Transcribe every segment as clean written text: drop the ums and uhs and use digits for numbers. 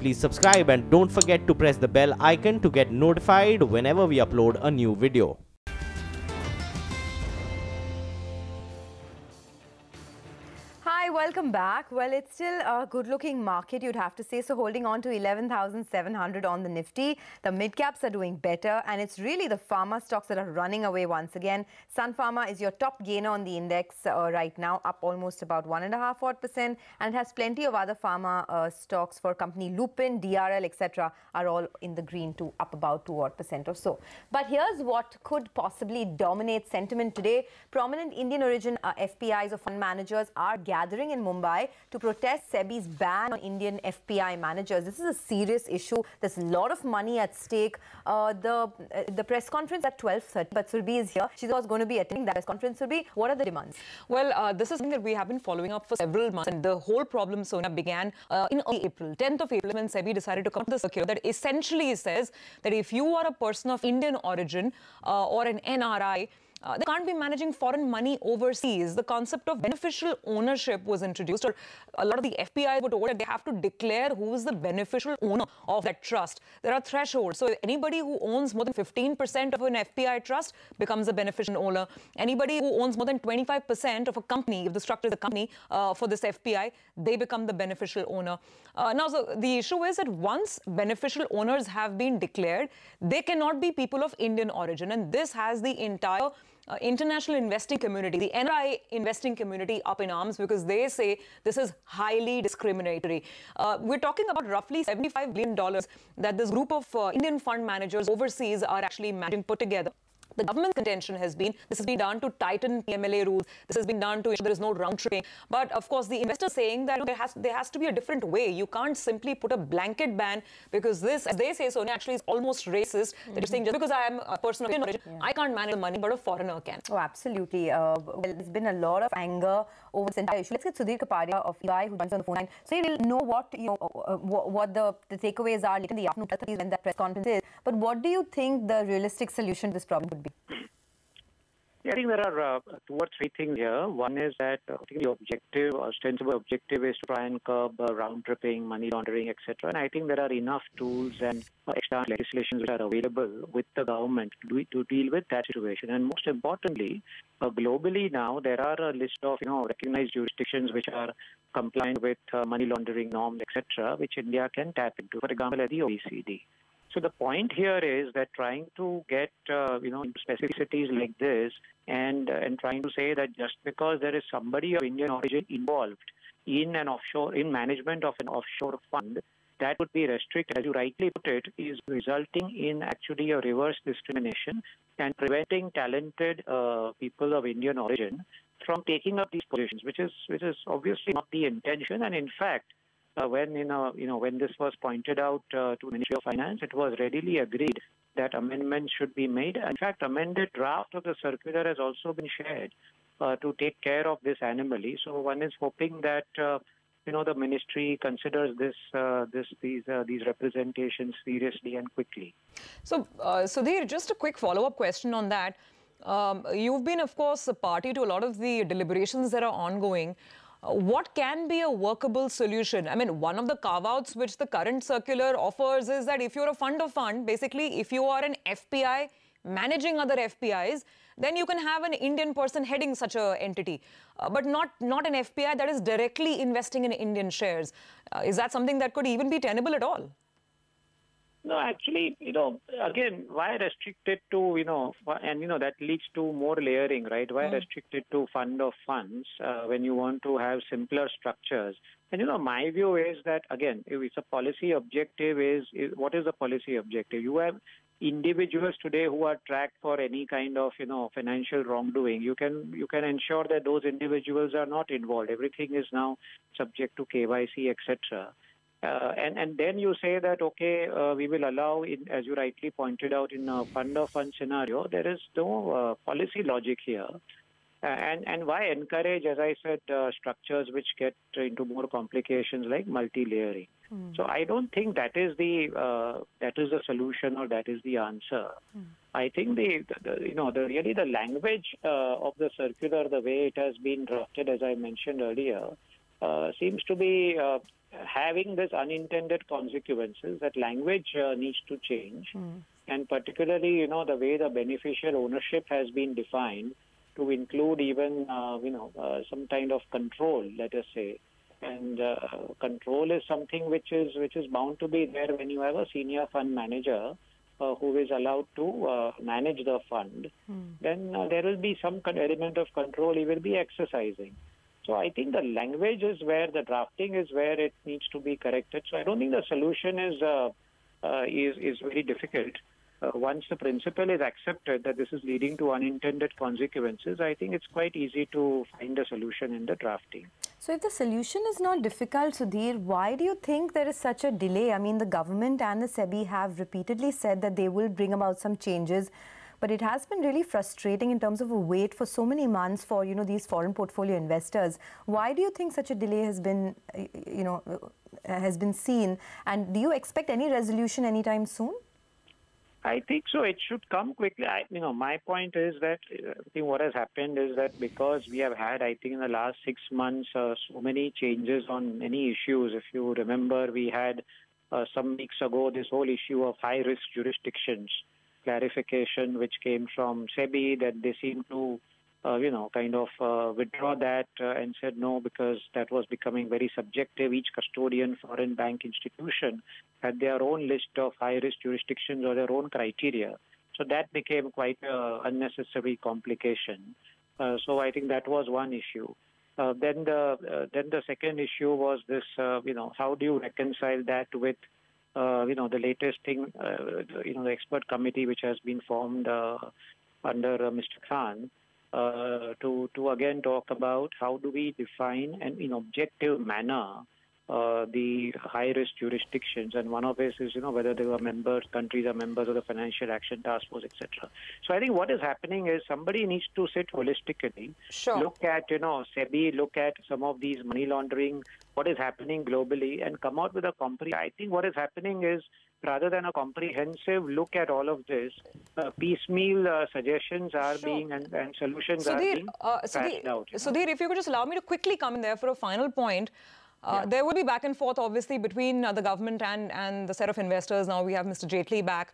please subscribe and don't forget to press the bell icon to get notified whenever we upload a new video. Hi, welcome back. Well, it's still a good-looking market, you'd have to say. So holding on to 11,700 on the Nifty. The mid-caps are doing better, and it's really the pharma stocks that are running away once again. Sun Pharma is your top gainer on the index right now, up almost about 1.5%, and it has plenty of other pharma stocks for company Lupin, DRL, etc. are all in the green too, up about 2% or so. But here's what could possibly dominate sentiment today. Prominent Indian origin FPIs or fund managers are gathering in Mumbai to protest SEBI's ban on Indian FPI managers. This is a serious issue. There's a lot of money at stake. The press conference at 12:30, but Surbhi is here. She's also going to be attending that press conference. Surbhi, what are the demands? Well, this is something that we have been following up for several months, and the whole problem, Sonia, began in early April, 10th of April, when SEBI decided to come up with a circular that essentially says that if you are a person of Indian origin or an NRI, they can't be managing foreign money overseas. The concept of beneficial ownership was introduced, or a lot of the FPIs were told that they have to declare who is the beneficial owner of that trust. There are thresholds. So anybody who owns more than 15% of an FPI trust becomes a beneficial owner. Anybody who owns more than 25% of a company, if the structure is a company for this FPI, they become the beneficial owner. Now, so the issue is that once beneficial owners have been declared, they cannot be people of Indian origin. And this has the entire international investing community, the NRI investing community, up in arms, because they say this is highly discriminatory. We're talking about roughly $75 billion that this group of Indian fund managers overseas are actually managing put together. The government's contention has been this has been done to tighten PMLA rules. This has been done to ensure there is no round tripping. But of course, the investors saying that there has to be a different way. You can't simply put a blanket ban, because this, as they say, Sonia, actually is almost racist. That you're saying just because I am a person of Indian origin, I can't manage the money, but a foreigner can. Oh, absolutely. Well, there's been a lot of anger over this entire issue. Let's get Sudhir Kapadia of EY, who joins on the phone line, so we'll know what what the takeaways are later in the afternoon when that press conference is. But what do you think the realistic solution to this problem would be? Yeah, I think there are two or three things here. One is that I think the objective, ostensible objective, is to try and curb round tripping, money laundering, etc. And I think there are enough tools and external legislations which are available with the government to deal with that situation. And most importantly, globally now there are a list of recognized jurisdictions which are compliant with money laundering norms, etc., which India can tap into. For example, at the OECD. So the point here is that trying to get specificities like this and trying to say that just because there is somebody of Indian origin involved in management of an offshore fund, that would be restricted, as you rightly put it, is resulting in actually a reverse discrimination and preventing talented people of Indian origin from taking up these positions, which is obviously not the intention. And in fact, when this was pointed out to the Ministry of Finance, it was readily agreed that amendments should be made. In fact, amended draft of the circular has also been shared to take care of this anomaly. So one is hoping that the ministry considers these representations seriously and quickly. So, Sudhir, just a quick follow-up question on that. You've been, of course, a party to a lot of the deliberations that are ongoing. What can be a workable solution? I mean, one of the carve-outs which the current circular offers is that if you're a fund of fund, basically, if you are an FPI managing other FPIs, then you can have an Indian person heading such an entity, but not an FPI that is directly investing in Indian shares. Is that something that could even be tenable at all? No, actually, again, why restrict it to, that leads to more layering, right? Why restrict it to fund of funds when you want to have simpler structures? And, my view is that, again, if it's a policy objective, what is the policy objective? You have individuals today who are tracked for any kind of, financial wrongdoing. You can ensure that those individuals are not involved. Everything is now subject to KYC, etc. And then you say that, okay, we will allow, as you rightly pointed out, in a fund of fund scenario, there is no policy logic here. And why encourage, as I said, structures which get into more complications like multi-layering? So I don't think that is the solution or that is the answer. I think the language of the circular, the way it has been drafted, as I mentioned earlier, seems to be having this unintended consequences, that language needs to change. And particularly, the way the beneficial ownership has been defined to include even, some kind of control, let us say. And control is something which is bound to be there when you have a senior fund manager who is allowed to manage the fund. Then there will be some element of control he will be exercising. So I think the language is where the drafting is where it needs to be corrected. So I don't think the solution is very difficult. Once the principle is accepted that this is leading to unintended consequences, I think it's quite easy to find a solution in the drafting. So if the solution is not difficult, Sudhir, why do you think there is such a delay? I mean, the government and the SEBI have repeatedly said that they will bring about some changes, but it has been really frustrating in terms of a wait for so many months for, these foreign portfolio investors. Why do you think such a delay has been, has been seen? And do you expect any resolution anytime soon? I think so. It should come quickly. My point is that I think what has happened is that because we have had, I think, in the last 6 months, so many changes on many issues. If you remember, we had some weeks ago this whole issue of high-risk jurisdictions clarification, which came from SEBI, that they seem to, withdraw that and said no, because that was becoming very subjective. Each custodian foreign bank institution had their own list of high-risk jurisdictions or their own criteria. So that became quite an unnecessary complication. So I think that was one issue. Then the second issue was this, how do you reconcile that with, the latest thing, the expert committee which has been formed under Mr. Khan to again talk about how do we define and in objective manner the high-risk jurisdictions, and one of this is, whether they were countries are members of the Financial Action Task Force, etc. So I think what is happening is somebody needs to sit holistically, look at, SEBI, look at some of these money laundering, what is happening globally, and come out with a I think what is happening is, rather than a comprehensive look at all of this, piecemeal suggestions are being and solutions are being patched out. Sudhir, if you could just allow me to quickly come in there for a final point. There will be back and forth, obviously, between the government and the set of investors. Now we have Mr. Jaitley back.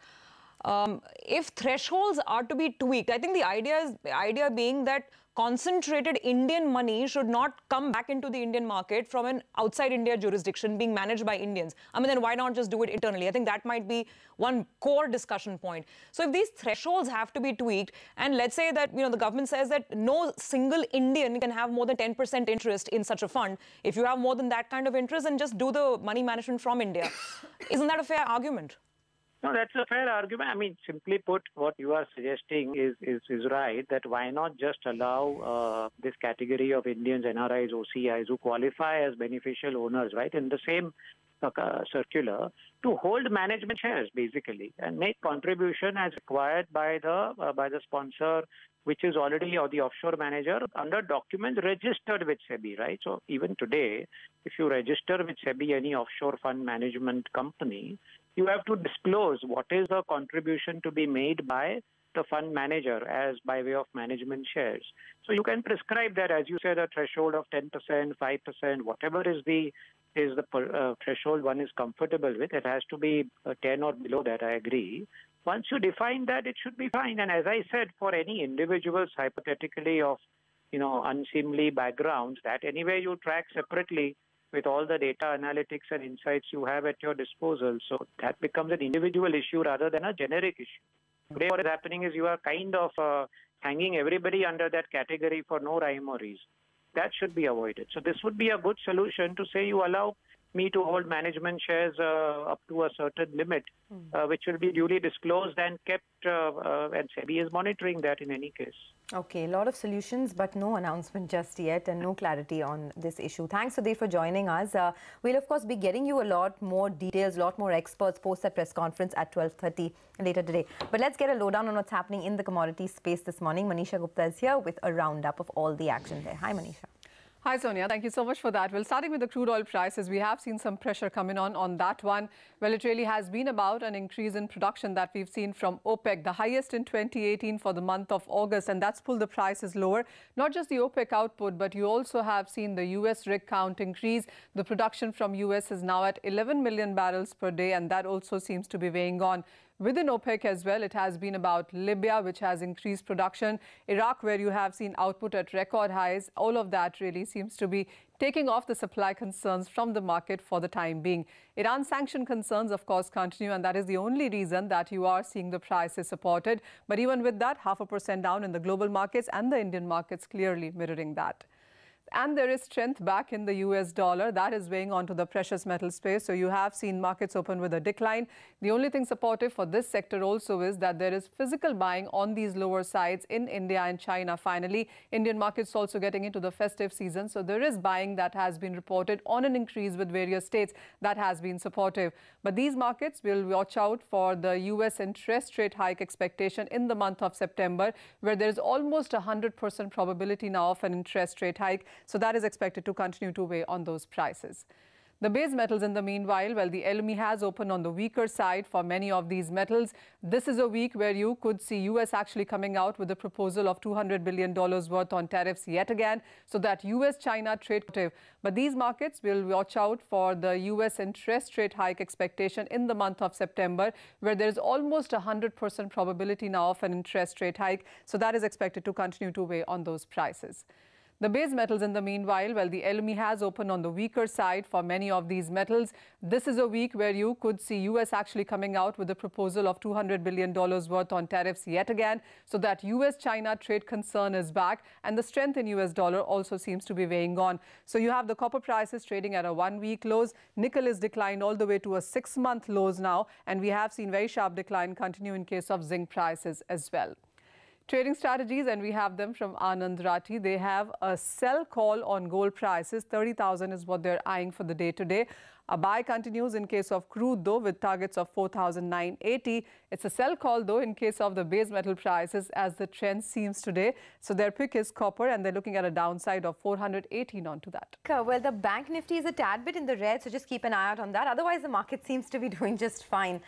If thresholds are to be tweaked, I think the idea being that concentrated Indian money should not come back into the Indian market from an outside India jurisdiction being managed by Indians. I mean, then why not just do it internally? I think that might be one core discussion point. So if these thresholds have to be tweaked, and let's say that, the government says that no single Indian can have more than 10% interest in such a fund. If you have more than that kind of interest, then just do the money management from India. Isn't that a fair argument? No, that's a fair argument. I mean, simply put, what you are suggesting is right, that why not just allow this category of Indians, NRIs, OCIs, who qualify as beneficial owners, right, in the same circular, to hold management shares, basically, and make contribution as required by the sponsor, which is already, or the offshore manager, under documents registered with SEBI, right? So even today, if you register with SEBI any offshore fund management company, you have to disclose what is the contribution to be made by the fund manager as by way of management shares. So you can prescribe that, as you said, a threshold of 10%, 5%, whatever is the threshold one is comfortable with. It has to be 10 or below that, I agree. Once you define that, it should be fine. And as I said, for any individuals, hypothetically, of unseemly backgrounds, that anyway you track separately with all the data analytics and insights you have at your disposal. So that becomes an individual issue rather than a generic issue. Today what is happening is you are kind of hanging everybody under that category for no rhyme or reason. That should be avoided. So this would be a good solution to say you allow me to hold management shares up to a certain limit, which will be duly disclosed and kept, and SEBI is monitoring that in any case. Okay, a lot of solutions, but no announcement just yet and no clarity on this issue. Thanks, Sudhir, for joining us. We'll, of course, be getting you a lot more details, a lot more experts post that press conference at 12:30 later today. But let's get a lowdown on what's happening in the commodity space this morning. Manisha Gupta is here with a roundup of all the action there. Hi, Manisha. Hi, Sonia. Thank you so much for that. Well, starting with the crude oil prices, we have seen some pressure coming on that one. Well, it really has been about an increase in production that we've seen from OPEC, the highest in 2018 for the month of August, and that's pulled the prices lower. Not just the OPEC output, but you also have seen the U.S. rig count increase. The production from U.S. is now at 11 million barrels per day, and that also seems to be weighing on. Within OPEC as well, it has been about Libya, which has increased production, Iraq, where you have seen output at record highs. All of that really seems to be taking off the supply concerns from the market for the time being. Iran sanction concerns, of course, continue, and that is the only reason that you are seeing the prices supported. But even with that, 0.5% down in the global markets and the Indian markets clearly mirroring that. And there is strength back in the US dollar. That is weighing onto the precious metal space. So you have seen markets open with a decline. The only thing supportive for this sector also is that there is physical buying on these lower sides in India and China. Finally, Indian markets also getting into the festive season. So there is buying that has been reported on an increase with various states that has been supportive. But these markets will watch out for the US interest rate hike expectation in the month of September, where there is almost 100% probability now of an interest rate hike. So that is expected to continue to weigh on those prices. The base metals in the meanwhile, well, the LME has opened on the weaker side for many of these metals. This is a week where you could see US actually coming out with a proposal of $200 billion worth on tariffs yet again, so that US-China trade. But these markets will watch out for the US interest rate hike expectation in the month of September, where there is almost 100% probability now of an interest rate hike. So that is expected to continue to weigh on those prices. The base metals in the meanwhile, well, the LME has opened on the weaker side for many of these metals. This is a week where you could see US actually coming out with a proposal of $200 billion worth on tariffs yet again, so that US-China trade concern is back, and the strength in US dollar also seems to be weighing on. So you have the copper prices trading at a one-week lows. Nickel is declined all the way to a 6-month lows now, and we have seen very sharp decline continue in case of zinc prices as well. Trading strategies, and we have them from Anand Rathi. They have a sell call on gold prices. 30,000 is what they're eyeing for the day today. A buy continues in case of crude, though, with targets of 4,980. It's a sell call, though, in case of the base metal prices, as the trend seems today. So their pick is copper, and they're looking at a downside of 418 onto that. Well, the bank nifty is a tad bit in the red, so just keep an eye out on that. Otherwise, the market seems to be doing just fine.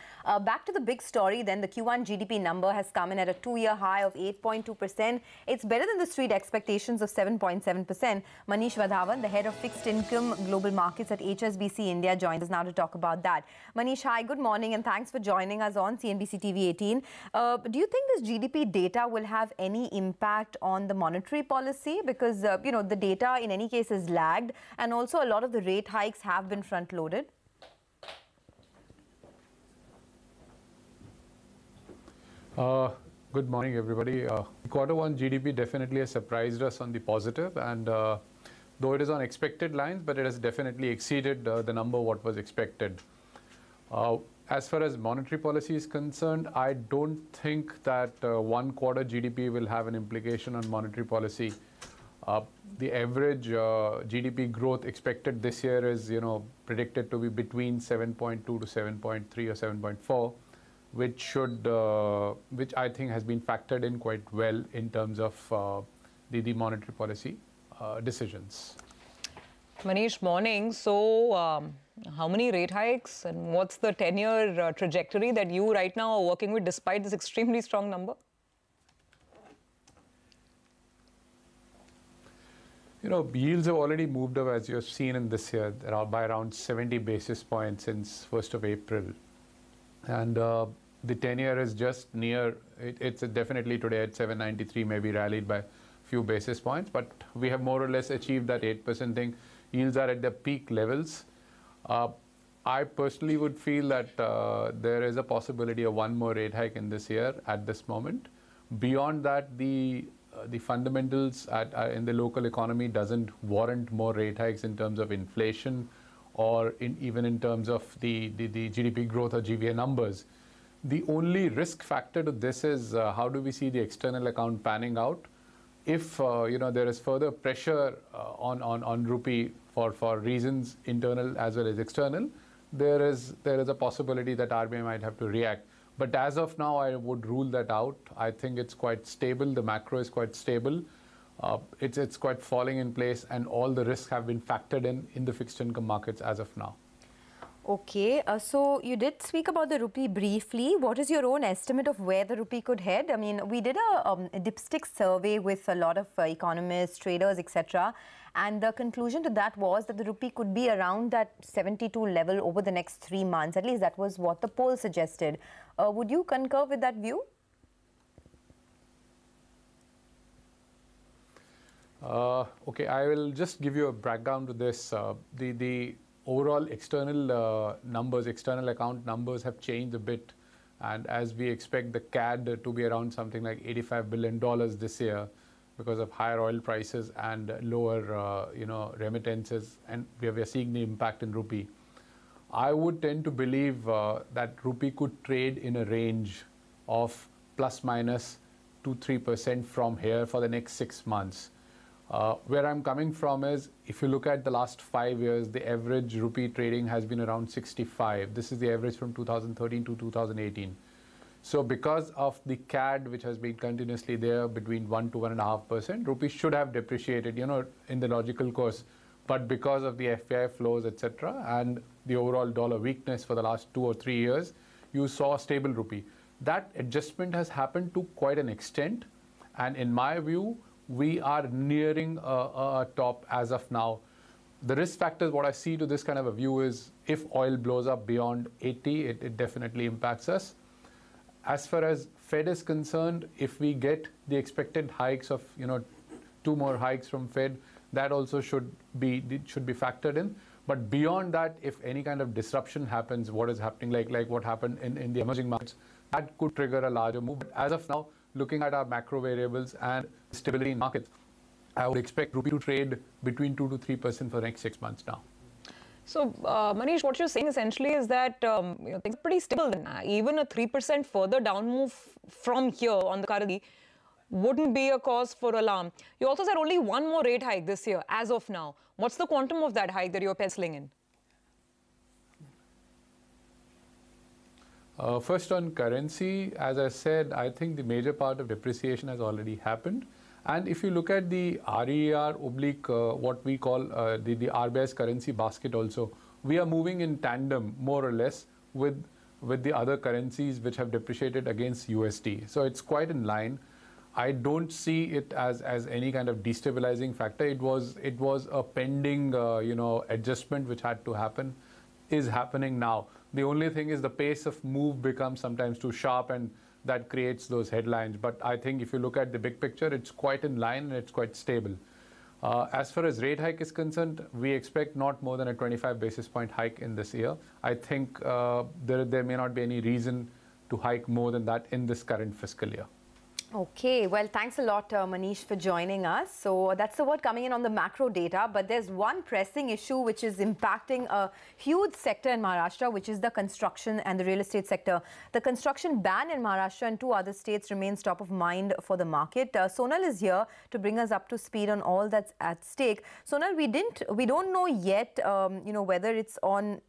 Back to the big story then. The Q1 GDP number has come in at a 2-year high of 8.2%. It's better than the street expectations of 7.7%. Manish Vadhavan, the head of fixed income global markets at HSBC India, joins us now to talk about that. Manish, hi, good morning, and thanks for joining us on CNBC-TV18. Do you think this GDP data will have any impact on the monetary policy? Because, you know, the data in any case is lagged, and also a lot of the rate hikes have been front-loaded. Good morning, everybody. Q1 GDP definitely has surprised us on the positive, and though it is on expected lines, but it has definitely exceeded the number what was expected. As far as monetary policy is concerned, I don't think that one quarter GDP will have an implication on monetary policy. The average GDP growth expected this year is, predicted to be between 7.2 to 7.3 or 7.4, which I think has been factored in quite well in terms of the monetary policy decisions. Manish, morning. So, how many rate hikes and what's the 10-year trajectory that you right now are working with despite this extremely strong number? Yields have already moved up, as you have seen in this year, by around 70 basis points since 1st of April. And the 10-year is just near, it's definitely today at 793, maybe rallied by few basis points, but we have more or less achieved that 8% thing. Yields are at their peak levels. I personally would feel that there is a possibility of one more rate hike in this year at this moment. Beyond that, the fundamentals in the local economy doesn't warrant more rate hikes in terms of inflation or even in terms of the GDP growth or GVA numbers. The only risk factor to this is how do we see the external account panning out. If there is further pressure on rupee for reasons internal as well as external, there is a possibility that RBI might have to react. But as of now, I would rule that out. I think it's quite stable. The macro is quite stable. it's quite falling in place, and all the risks have been factored in the fixed income markets as of now. Okay, so you did speak about the rupee briefly. What is your own estimate of where the rupee could head? I mean, we did a dipstick survey with a lot of economists, traders, etc. And the conclusion to that was that the rupee could be around that 72 level over the next 3 months. At least that was what the poll suggested. Would you concur with that view? Okay, I will just give you a breakdown to this. The overall external numbers, external account numbers have changed a bit, and as we expect the CAD to be around something like $85 billion this year because of higher oil prices and lower remittances, and we are seeing the impact in rupee. I would tend to believe that rupee could trade in a range of plus minus 2-3% from here for the next 6 months. Where I'm coming from is, if you look at the last 5 years, the average rupee trading has been around 65. This is the average from 2013 to 2018. So because of the CAD, which has been continuously there between 1 to 1.5%, rupee should have depreciated, in the logical course. But because of the FPI flows, etc., and the overall dollar weakness for the last 2 or 3 years, you saw a stable rupee. That adjustment has happened to quite an extent, and in my view, we are nearing a top as of now. The risk factors, what I see to this kind of a view is, if oil blows up beyond 80, it definitely impacts us. As far as Fed is concerned, if we get the expected hikes of 2 more hikes from Fed, that also should be factored in. But beyond that, if any kind of disruption happens, what is happening, like what happened in the emerging markets, that could trigger a larger move. But as of now, looking at our macro variables and stability in markets, I would expect rupee to trade between 2 to 3% for the next 6 months now. So, Manish, what you're saying essentially is that things are pretty stable. Even a 3% further down move from here on the currency wouldn't be a cause for alarm. You also said only 1 more rate hike this year as of now. What's the quantum of that hike that you're penciling in? First on currency, as I said, I think the major part of depreciation has already happened. And if you look at the RER oblique, what we call the RBI's currency basket also, we are moving in tandem, more or less, with the other currencies which have depreciated against USD. So it's quite in line. I don't see it as any kind of destabilizing factor. It was a pending adjustment which had to happen, is happening now. The only thing is the pace of move becomes sometimes too sharp, and that creates those headlines. But I think if you look at the big picture, it's quite in line and it's quite stable. As far as rate hike is concerned, we expect not more than a 25 basis point hike in this year. I think there may not be any reason to hike more than that in this current fiscal year. Okay, well, thanks a lot, Manish, for joining us. So that's the word coming in on the macro data, but there's one pressing issue which is impacting a huge sector in Maharashtra, which is the construction and the real estate sector. The construction ban in Maharashtra and 2 other states remains top of mind for the market. Sonal is here to bring us up to speed on all that's at stake. Sonal, we don't know yet, whether it's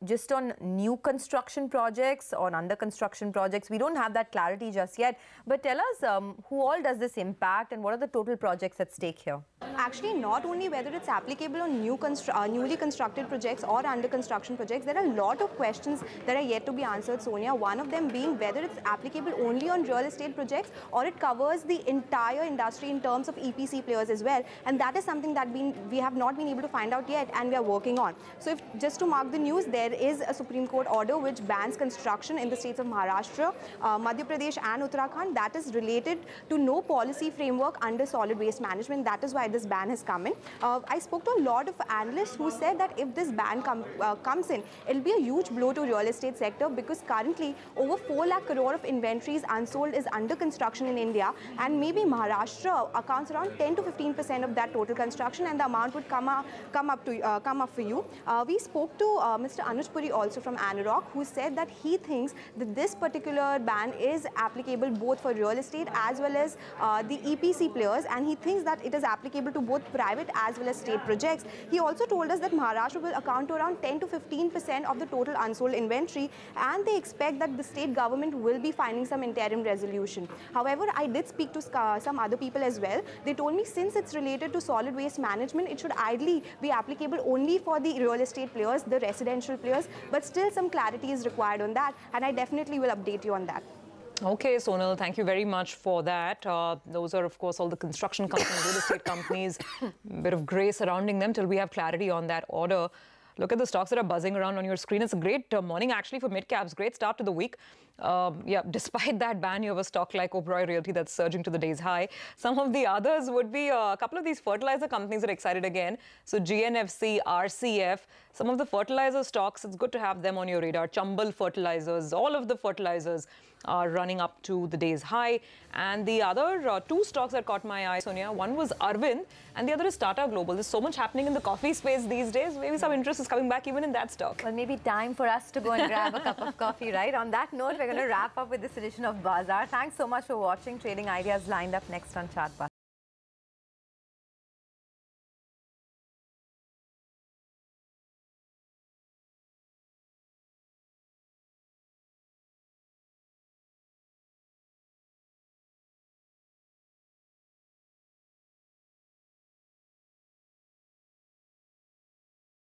just on new construction projects or under construction projects. We don't have that clarity just yet. But tell us, who all does this impact and what are the total projects at stake here? Actually, not only whether it's applicable on newly constructed projects or under construction projects, there are a lot of questions that are yet to be answered, Sonia. One of them being whether it's applicable only on real estate projects or it covers the entire industry in terms of EPC players as well. And that is something that we have not been able to find out yet, and we are working on. So just to mark the news, there is a Supreme Court order which bans construction in the states of Maharashtra, Madhya Pradesh and Uttarakhand. That is related to no policy framework under solid waste management. That is why this ban has come in. I spoke to a lot of analysts who said that if this ban comes in, it'll be a huge blow to real estate sector, because currently over 4 lakh crore of inventories unsold is under construction in India, and maybe Maharashtra accounts around 10 to 15% of that total construction, and the amount would come up for you. We spoke to Mr. Anuj Puri also from Anurag, who said that he thinks that this particular ban is applicable both for real estate as well as the EPC players, and he thinks that it is applicable applicable to both private as well as state projects. He also told us that Maharashtra will account to around 10 to 15% of the total unsold inventory, and they expect that the state government will be finding some interim resolution. However, I did speak to some other people as well. They told me since it's related to solid waste management, it should ideally be applicable only for the real estate players, the residential players, but still some clarity is required on that, and I definitely will update you on that. Okay, Sonal, thank you very much for that. Those are, of course, all the construction companies, real estate companies, bit of grey surrounding them till we have clarity on that order. Look at the stocks that are buzzing around on your screen. It's a great morning, actually, for Midcaps. Great start to the week. Yeah, despite that ban, you have a stock like Oberoi Realty that's surging to the day's high. Some of the others would be a couple of these fertilizer companies that are excited again. So GNFC, RCF, some of the fertilizer stocks, it's good to have them on your radar. Chambal Fertilizers, all of the fertilizers are running up to the day's high. And the other two stocks that caught my eye, Sonia, one was Arvind and the other is Tata Global. There's so much happening in the coffee space these days. Maybe some interest is coming back even in that stock. Well, maybe time for us to go and grab a cup of coffee, right? On that note, we're going to wrap up with this edition of Bazaar. Thanks so much for watching. Trading Ideas lined up next on Chartbus.